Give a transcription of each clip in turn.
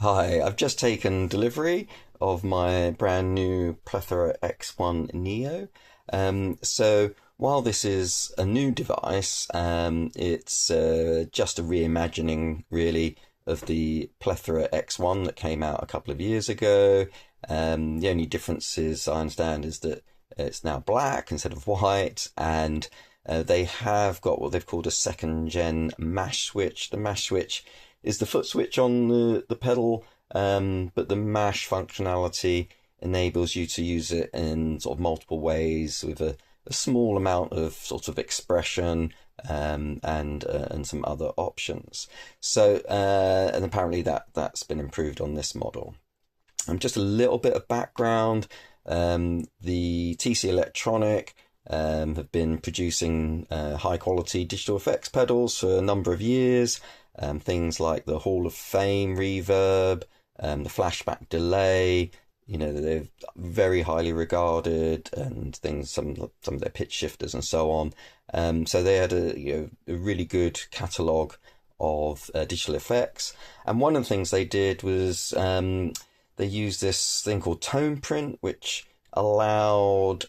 Hi, I've just taken delivery of my brand new Plethora X1 Neo. So while this is a new device, it's just a reimagining really of the Plethora X1 that came out a couple of years ago. The only difference is, I understand, is that it's now black instead of white, and they have got what they've called a second gen mash switch. The mash switch is the foot switch on the pedal, but the mash functionality enables you to use it in sort of multiple ways with a small amount of sort of expression, and some other options. So and apparently that's been improved on this model. Just a little bit of background. The TC Electronic have been producing high quality digital effects pedals for a number of years. Things like the Hall of Fame reverb, the flashback delay, they're very highly regarded, and things, some of their pitch shifters and so on. So they had a really good catalogue of digital effects. And one of the things they did was they used this thing called tone print, which allowed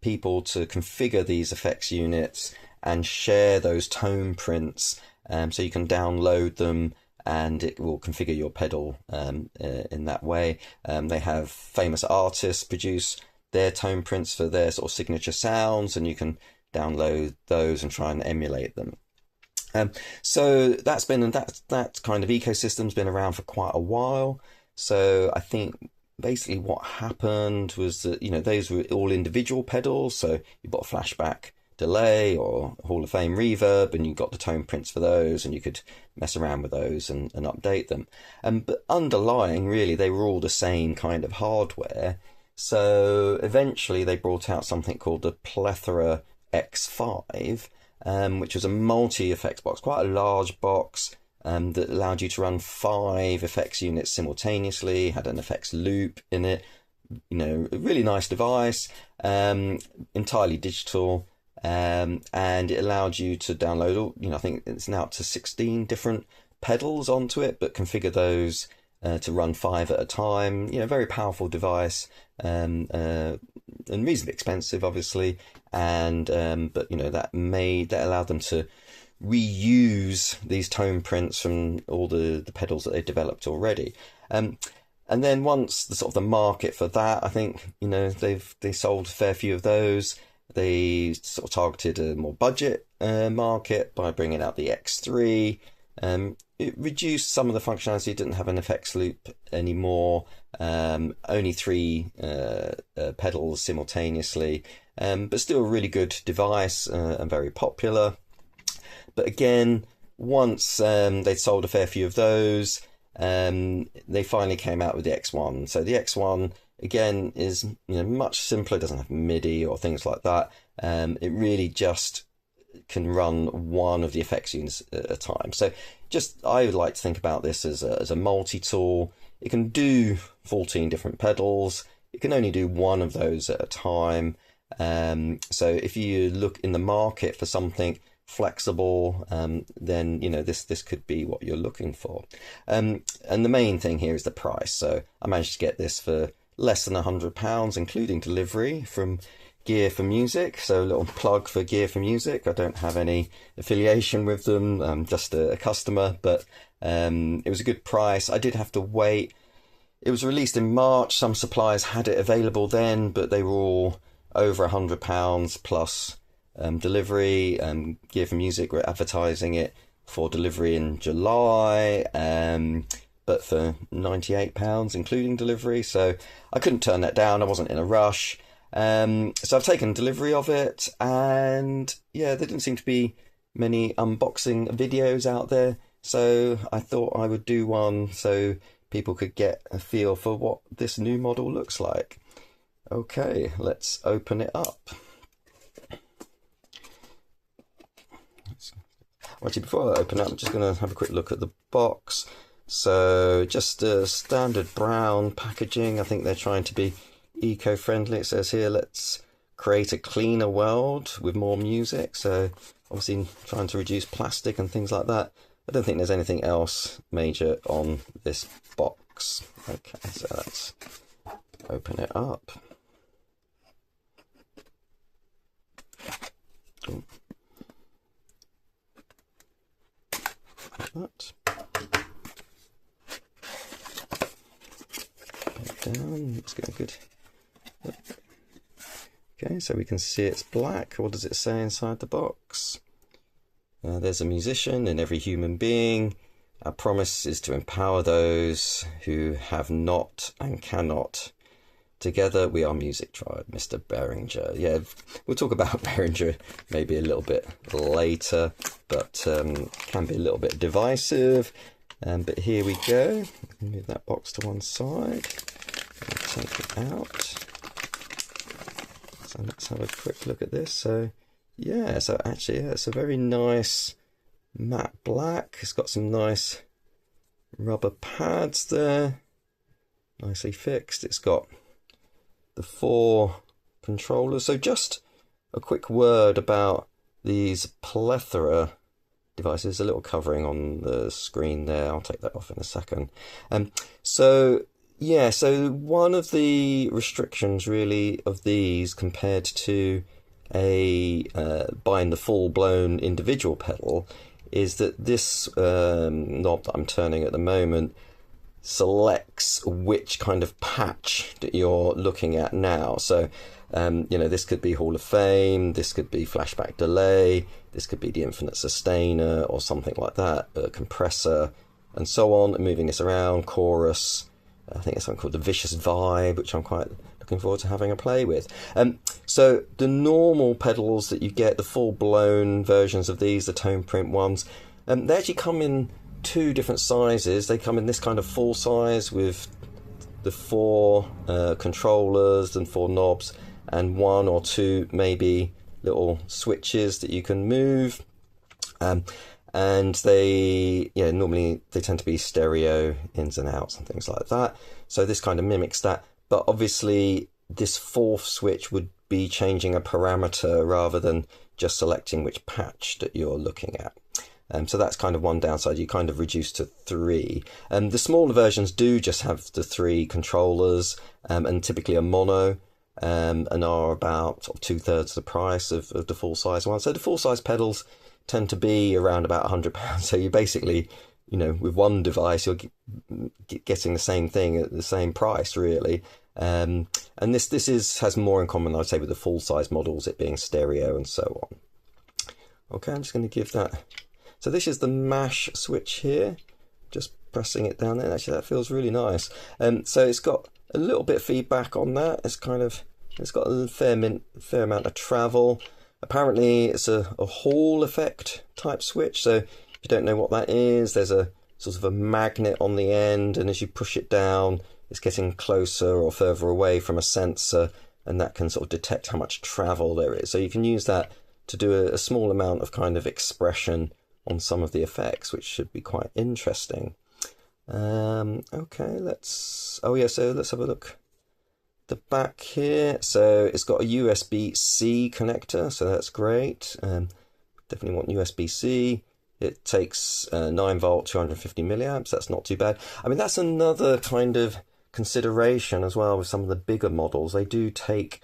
people to configure these effects units and share those tone prints. So you can download them and it will configure your pedal in that way. They have famous artists produce their tone prints for their sort of signature sounds, and you can download those and try and emulate them. So that kind of ecosystem's been around for quite a while. So I think basically what happened was that, those were all individual pedals. So you've got a flashback delay or Hall of Fame reverb, and you got the tone prints for those, and you could mess around with those and update them. But underlying, really, they were all the same kind of hardware. So eventually they brought out something called the Plethora X5, which was a multi-effects box, quite a large box, that allowed you to run 5 effects units simultaneously, had an effects loop in it. A really nice device, entirely digital. And it allowed you to download all, I think it's now up to 16 different pedals onto it, but configure those to run 5 at a time. Very powerful device, and reasonably expensive, obviously. And but that allowed them to reuse these tone prints from all the pedals that they developed already. And then once the market for that, I think they sold a fair few of those. They sort of targeted a more budget market by bringing out the X3. It reduced some of the functionality. It didn't have an effects loop anymore. Only 3 pedals simultaneously, but still a really good device, and very popular. But again, once they'd sold a fair few of those, they finally came out with the X1. So the X1, again, is much simpler. It doesn't have MIDI or things like that. It really just can run one of the effects units at a time. So I would like to think about this as a multi-tool. It can do 14 different pedals. It can only do one of those at a time. So if you look in the market for something flexible, then this could be what you're looking for. And the main thing here is the price. So I managed to get this for less than £100, including delivery, from Gear for Music. So a little plug for Gear for Music. I don't have any affiliation with them. I'm just a customer, but it was a good price. I did have to wait. It was released in March. Some suppliers had it available then, but they were all over £100 plus delivery. Gear for Music were advertising it for delivery in July, but for £98 including delivery. So I couldn't turn that down. I wasn't in a rush. So I've taken delivery of it, and there didn't seem to be many unboxing videos out there. So I thought I would do one so people could get a feel for what this new model looks like. Okay, let's open it up. Actually, before I open it, I'm just going to have a quick look at the box. So just a standard brown packaging. I think they're trying to be eco-friendly. It says here, let's create a cleaner world with more music. So obviously trying to reduce plastic and things like that. I don't think there's anything else major on this box. Okay, so let's open it up. Ooh. That. Down. Let's get a good. Okay, so we can see it's black. What does it say inside the box? There's a musician in every human being. Our promise is to empower those who have not and cannot. Together we are Music Tribe, Mr. Behringer. Yeah, we'll talk about Behringer maybe a little bit later, but can be a little bit divisive. But here we go. Move that box to one side. Take it out. So let's have a quick look at this. So yeah, so actually it's a very nice matte black. It's got some nice rubber pads there, nicely fixed. It's got the 4 controllers. So just a quick word about these Plethora devices. A little covering on the screen there. I'll take that off in a second. So yeah, so one of the restrictions really of these compared to a buying the full-blown individual pedal is that this knob that I'm turning at the moment selects which kind of patch that you're looking at now. So you know, this could be Hall of Fame, this could be flashback delay, this could be the infinite sustainer or something like that, compressor and so on. And moving this around, chorus, I think it's something called the Vicious Vibe, which I'm quite looking forward to having a play with. So the normal pedals that you get, the full-blown versions of these, the tone print ones, they actually come in 2 different sizes. They come in this kind of full size with the 4 controllers and 4 knobs, and 1 or 2 maybe little switches that you can move. And they, yeah, normally they tend to be stereo ins and outs and things like that. So this kind of mimics that. But obviously this 4th switch would be changing a parameter rather than just selecting which patch that you're looking at. So that's kind of one downside. You kind of reduce to 3. The smaller versions do just have the 3 controllers, and typically a mono, and are about sort of 2/3 the price of the full-size one. So the full-size pedals tend to be around about £100. So you basically, you know, with one device, you're getting the same thing at the same price, really. And this has more in common, I'd say, with the full-size models, it being stereo and so on. Okay, I'm just going to give that. So this is the mash switch here. Just pressing it down there. Actually, that feels really nice. So it's got a little bit of feedback on that. It's got a fair amount of travel. Apparently it's a Hall effect type switch, so if you don't know what that is, there's a sort of a magnet on the end, and as you push it down it's getting closer or further away from a sensor, and that can sort of detect how much travel there is. So you can use that to do a small amount of kind of expression on some of the effects, which should be quite interesting. Okay, so let's have a look. The back here, so it's got a USB-C connector, so that's great. Definitely want USB-C. It takes 9 volt, 250 milliamps. That's not too bad. I mean, that's another kind of consideration as well with some of the bigger models. They do take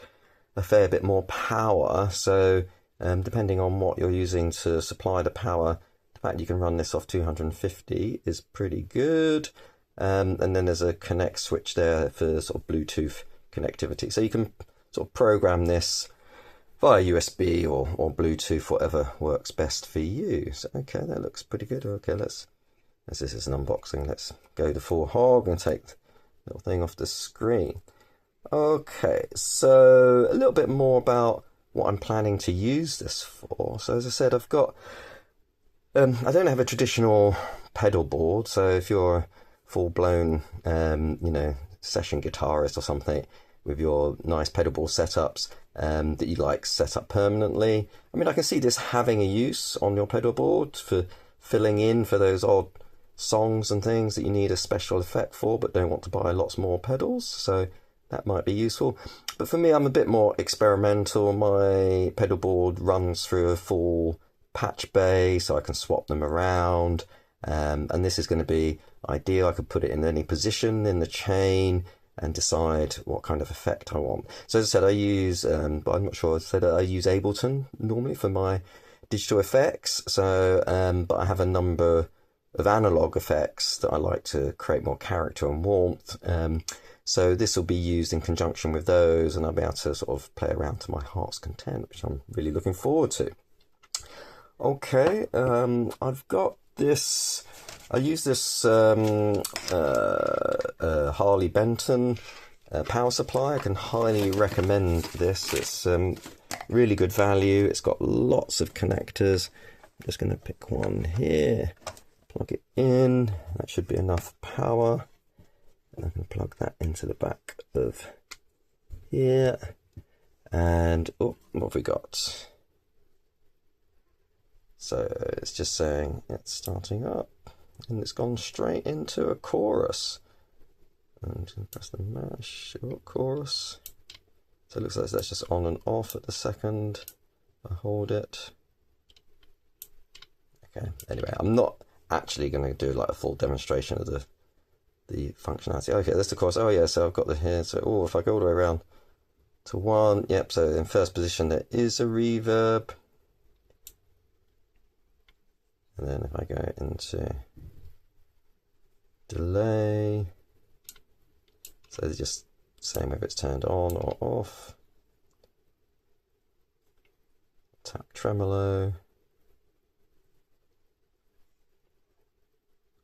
a fair bit more power, so depending on what you're using to supply the power, the fact you can run this off 250 is pretty good. And then there's a connect switch there for sort of Bluetooth connectivity, so you can sort of program this via USB or Bluetooth, whatever works best for you. So okay, that looks pretty good. Okay, as this is an unboxing, let's go the full hog and take the little thing off the screen. Okay, so a little bit more about what I'm planning to use this for. So as I said, I've got I don't have a traditional pedal board, so if you're a full-blown you know, session guitarist or something with your nice pedal board setups that you like set up permanently, I mean, I can see this having a use on your pedal board for filling in for those odd songs and things that you need a special effect for but don't want to buy lots more pedals, so that might be useful. But for me, I'm a bit more experimental. My pedal board runs through a full patch bay, so I can swap them around. And this is going to be ideal. I could put it in any position in the chain and decide what kind of effect I want. So as I said, I use, but I'm not sure, I said I use Ableton normally for my digital effects. So, but I have a number of analog effects that I like to create more character and warmth. So this will be used in conjunction with those, and I'll be able to sort of play around to my heart's content, which I'm really looking forward to. Okay, I've got this. I use this Harley Benton power supply. I can highly recommend this. It's really good value. It's got lots of connectors. I'm just going to pick one here, plug it in. That should be enough power. And I can plug that into the back of here. And oh, what have we got? So it's just saying it's starting up, and it's gone straight into a chorus. And press the mash, chorus. So it looks like that's just on and off at the second I hold it. Okay, anyway, I'm not actually going to do like a full demonstration of the functionality. Okay, that's the chorus. Oh yeah, so I've got the here. So oh, if I go all the way around to 1, yep, so in first position there is a reverb. And then if I go into delay, so they're just saying whether it's turned on or off. Tap tremolo.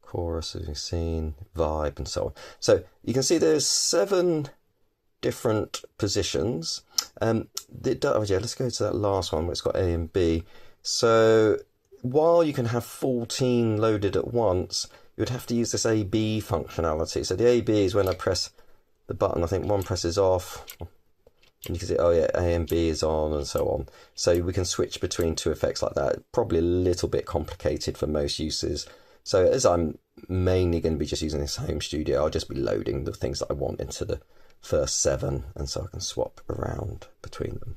Chorus, as you've seen, vibe, and so on. So you can see there's 7 different positions. Oh yeah, let's go to that last one where it's got A and B. So while you can have 14 loaded at once, you would have to use this AB functionality. So the AB is when I press the button, I think one presses off, and you can see, oh yeah, A and B is on, and so on. So we can switch between 2 effects like that. Probably a little bit complicated for most uses. So as I'm mainly going to be just using this home studio, I'll just be loading the things that I want into the first 7, and so I can swap around between them.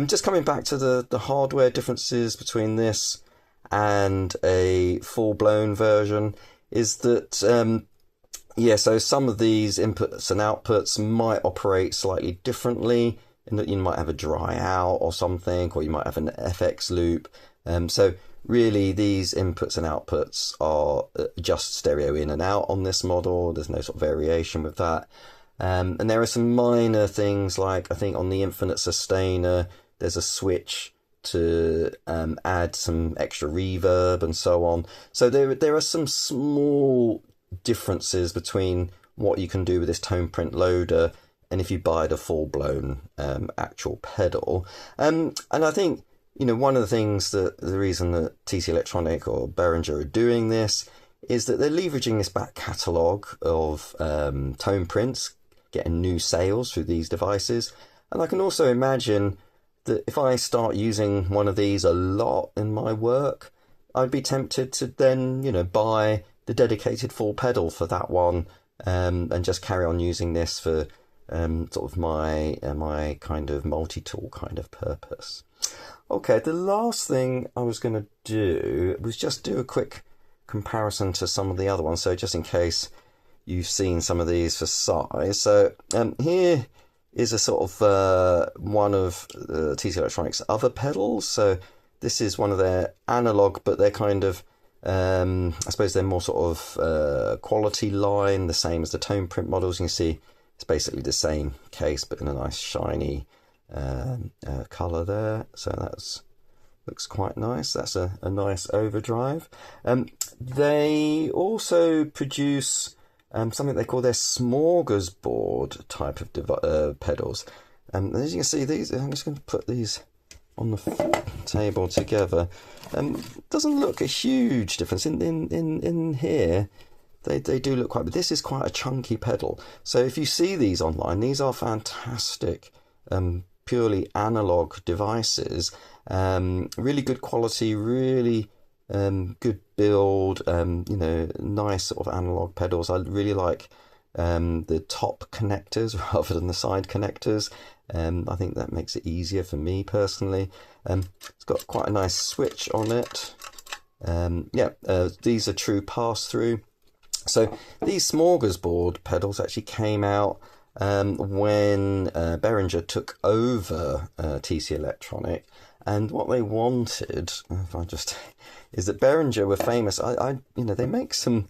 Just coming back to the hardware differences between this and a full-blown version is that yeah, so some of these inputs and outputs might operate slightly differently, in that you might have a dry out or something, or you might have an FX loop. So really these inputs and outputs are just stereo in and out on this model. There's no sort of variation with that. And there are some minor things, like I think on the Infinite Sustainer there's a switch to add some extra reverb and so on. So there are some small differences between what you can do with this tone print loader and if you buy the full-blown actual pedal. And I think, you know, one of the things that the reason that TC Electronic or Behringer are doing this is that they're leveraging this back catalogue of tone prints, getting new sales through these devices. And I can also imagine that if I start using one of these a lot in my work, I'd be tempted to then, you know, buy the dedicated full pedal for that one, and just carry on using this for sort of my kind of multi-tool kind of purpose. Okay, the last thing I was going to do was just do a quick comparison to some of the other ones. So just in case you've seen some of these for size. So here is a sort of one of TC Electronics' other pedals. So this is one of their analog, but they're kind of, I suppose they're more sort of quality line, the same as the tone print models. You can see it's basically the same case, but in a nice shiny colour there. So that's looks quite nice. That's a nice overdrive. They also produce something they call their smorgasbord type of pedals. And as you can see, these, I'm just going to put these on the table together. Doesn't look a huge difference in here. They do look quite, but this is quite a chunky pedal. So if you see these online, these are fantastic, purely analog devices. Really good quality, really good build, you know, nice sort of analog pedals. I really like the top connectors rather than the side connectors. I think that makes it easier for me personally. It's got quite a nice switch on it. These are true pass-through. So these smorgasbord pedals actually came out when Behringer took over TC Electronic, and what they wanted, if I just, is that Behringer were famous. They make some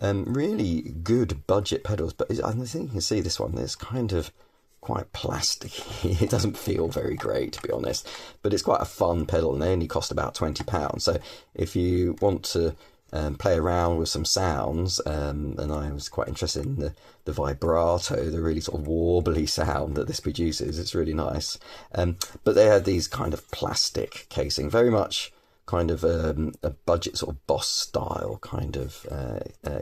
really good budget pedals, but I think you can see this one. There's kind of quite plasticky. It doesn't feel very great, to be honest, but it's quite a fun pedal, and they only cost about £20. So if you want to play around with some sounds, and I was quite interested in the vibrato, the really sort of warbly sound that this produces. It's really nice. But they had these kind of plastic casing, very much kind of a budget sort of Boss style kind of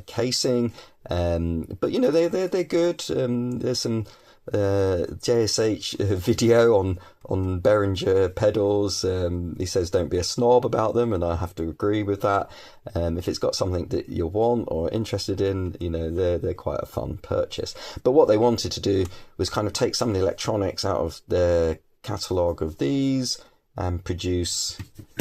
casing. But they're good. There's some JSH video on Behringer pedals. He says don't be a snob about them, and I have to agree with that. If it's got something that you want or interested in, they're quite a fun purchase. But what they wanted to do was kind of take some of the electronics out of their catalogue of these and produce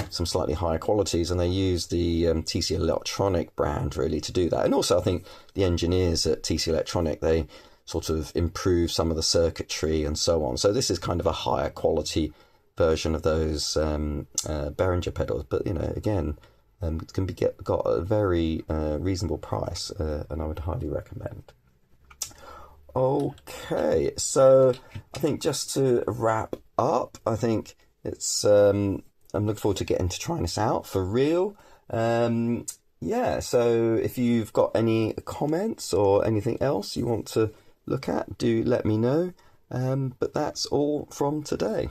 some slightly higher qualities, and they use the TC Electronic brand really to do that. And also I think the engineers at TC Electronic, they sort of improve some of the circuitry and so on. So this is kind of a higher quality version of those Behringer pedals, but again, it can got a very reasonable price, and I would highly recommend. Okay, so I think just to wrap up, I think it's I'm looking forward to getting to trying this out for real. So if you've got any comments or anything else you want to look at, do let me know. But that's all from today.